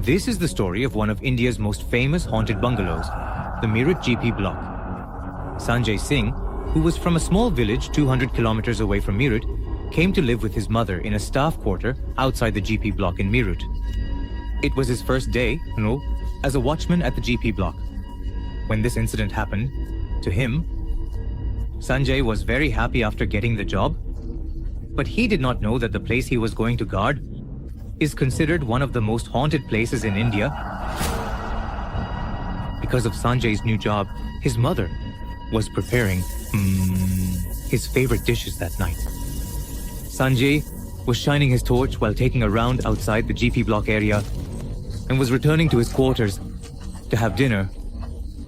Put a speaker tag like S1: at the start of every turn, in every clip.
S1: This is the story of one of India's most famous haunted bungalows, the Meerut GP Block. Sanjay Singh, who was from a small village 200 kilometers away from Meerut, came to live with his mother in a staff quarter outside the GP Block in Meerut. It was his first day, as a watchman at the GP Block. When this incident happened to him, Sanjay was very happy after getting the job, but he did not know that the place he was going to guard is considered one of the most haunted places in India. Because of Sanjay's new job, his mother was preparing his favorite dishes that night. Sanjay was shining his torch while taking a round outside the GP Block area and was returning to his quarters to have dinner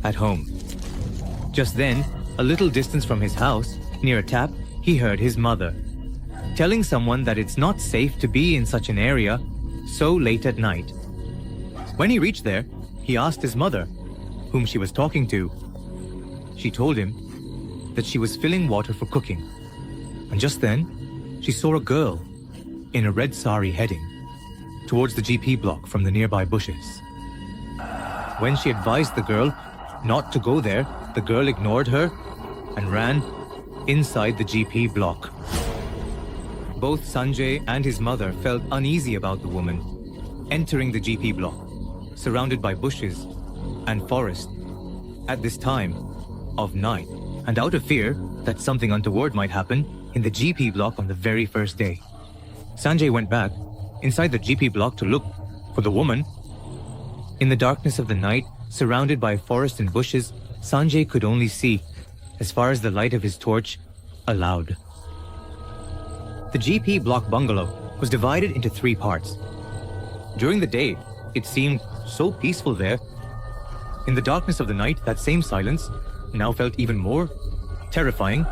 S1: at home. Just then, a little distance from his house, near a tap, he heard his mother telling someone that it's not safe to be in such an area so late at night. When he reached there, he asked his mother, whom she was talking to. She told him that she was filling water for cooking. And just then, she saw a girl in a red sari heading towards the GP Block from the nearby bushes. When she advised the girl not to go there, the girl ignored her and ran inside the GP Block. Both Sanjay and his mother felt uneasy about the woman entering the GP Block, surrounded by bushes and forest at this time of night, and out of fear that something untoward might happen in the GP Block on the very first day. Sanjay went back inside the GP Block to look for the woman. In the darkness of the night, surrounded by forest and bushes, Sanjay could only see as far as the light of his torch allowed. The GP Block bungalow was divided into 3 parts. During the day, it seemed so peaceful there. In the darkness of the night, that same silence now felt even more terrifying.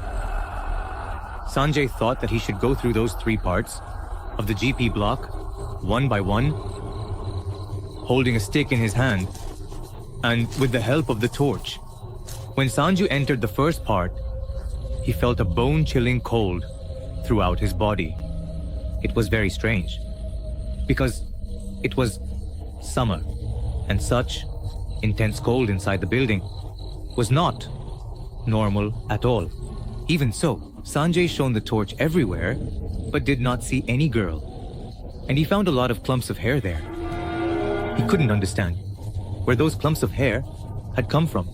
S1: Sanjay thought that he should go through those 3 parts of the GP Block, one by one, holding a stick in his hand and with the help of the torch. When Sanju entered the first part, he felt a bone-chilling cold throughout his body. It was very strange, because it was summer, and such intense cold inside the building was not normal at all. Even so, Sanjay shone the torch everywhere, but did not see any girl, and he found a lot of clumps of hair there. He couldn't understand where those clumps of hair had come from.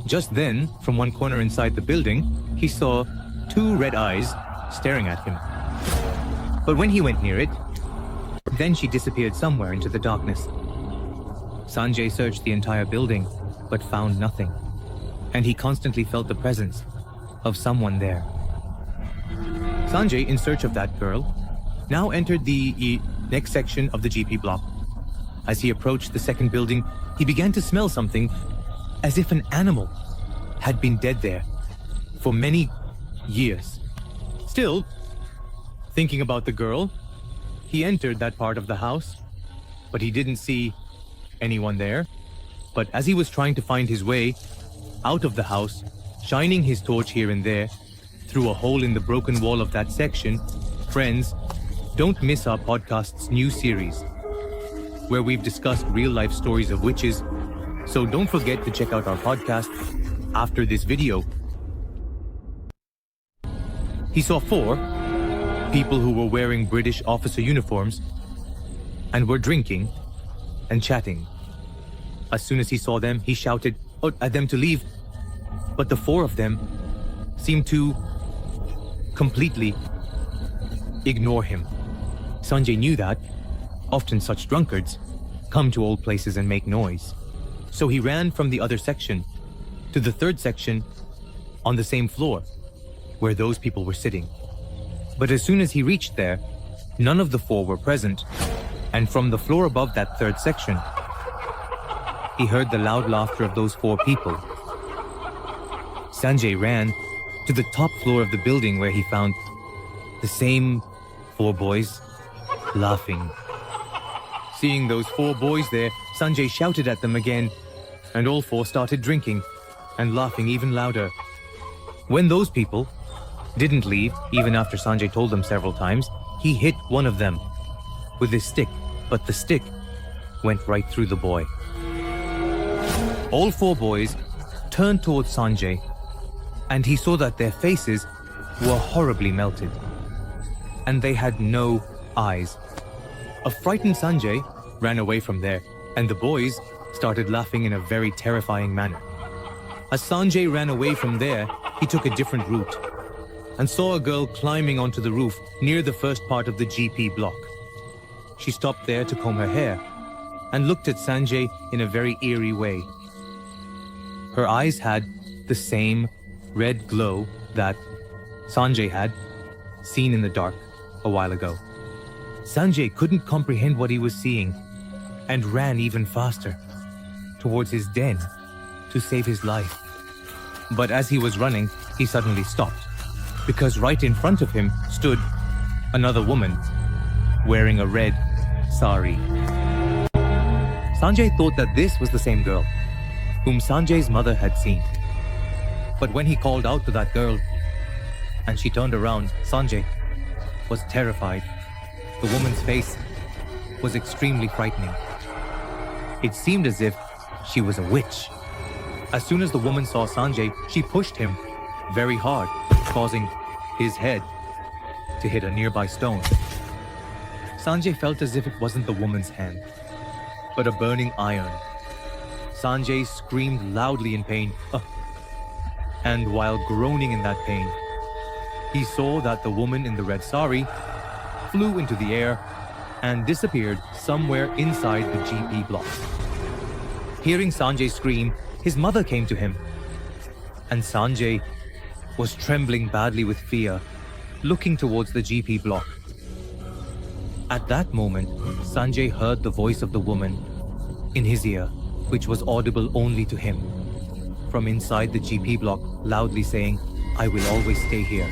S1: Just then, from one corner inside the building, he saw 2 red eyes staring at him. But when he went near it, then she disappeared somewhere into the darkness. Sanjay searched the entire building, but found nothing, and he constantly felt the presence of someone there. Sanjay, in search of that girl, now entered the next section of the GP Block. As he approached the second building, he began to smell something as if an animal had been dead there for many years. Still, thinking about the girl, he entered that part of the house, but he didn't see anyone there. But as he was trying to find his way out of the house, shining his torch here and there through a hole in the broken wall of that section, friends, don't miss our podcast's new series, where we've discussed real-life stories of witches. So don't forget to check out our podcast after this video. He saw 4 people who were wearing British officer uniforms and were drinking and chatting. As soon as he saw them, he shouted at them to leave, but the 4 of them seemed to completely ignore him. Sanjay knew that often such drunkards come to old places and make noise. So he ran from the other section to the 3rd section on the same floor where those people were sitting. But as soon as he reached there, none of the 4 were present, and from the floor above that 3rd section, he heard the loud laughter of those 4 people. Sanjay ran to the top floor of the building where he found the same 4 boys laughing. Seeing those 4 boys there, Sanjay shouted at them again, and all 4 started drinking and laughing even louder. When those people didn't leave, even after Sanjay told them several times, he hit one of them with his stick but the stick went right through the boy. All 4 boys turned towards Sanjay, and he saw that their faces were horribly melted, and they had no eyes. A frightened Sanjay ran away from there, and the boys started laughing in a very terrifying manner. As Sanjay ran away from there, he took a different route and saw a girl climbing onto the roof near the first part of the GP block. She stopped there to comb her hair and looked at Sanjay in a very eerie way. Her eyes had the same red glow that Sanjay had seen in the dark a while ago. Sanjay couldn't comprehend what he was seeing and ran even faster towards his den to save his life. But as he was running, he suddenly stopped, because right in front of him stood another woman wearing a red sari. Sanjay thought that this was the same girl whom Sanjay's mother had seen. But when he called out to that girl and she turned around, Sanjay was terrified. The woman's face was extremely frightening. It seemed as if she was a witch. As soon as the woman saw Sanjay, she pushed him very hard, causing his head to hit a nearby stone. Sanjay felt as if it wasn't the woman's hand, but a burning iron. Sanjay screamed loudly in pain, and while groaning in that pain, he saw that the woman in the red sari flew into the air and disappeared somewhere inside the GP block. Hearing Sanjay scream, his mother came to him, and Sanjay was trembling badly with fear, looking towards the GP block. At that moment, Sanjay heard the voice of the woman in his ear, which was audible only to him, from inside the GP block, loudly saying, "I will always stay here,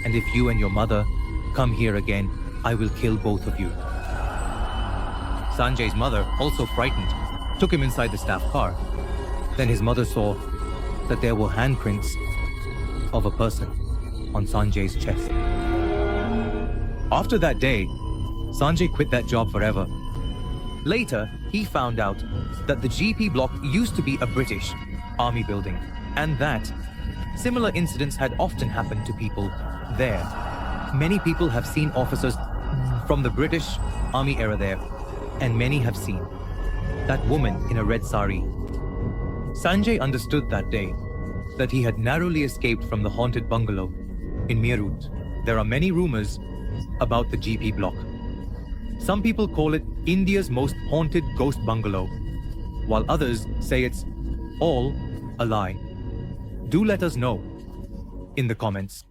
S1: and if you and your mother come here again, I will kill both of you." Sanjay's mother, also frightened, took him inside the staff car. Then his mother saw that there were handprints of a person on Sanjay's chest. After that day, Sanjay quit that job forever. Later, he found out that the GP block used to be a British army building, and that similar incidents had often happened to people there. Many people have seen officers from the British army era there, and many have seen that woman in a red sari. Sanjay understood that day that he had narrowly escaped from the haunted bungalow in Meerut. There are many rumors about the GP block. Some people call it India's most haunted ghost bungalow, while others say it's all a lie. Do let us know in the comments.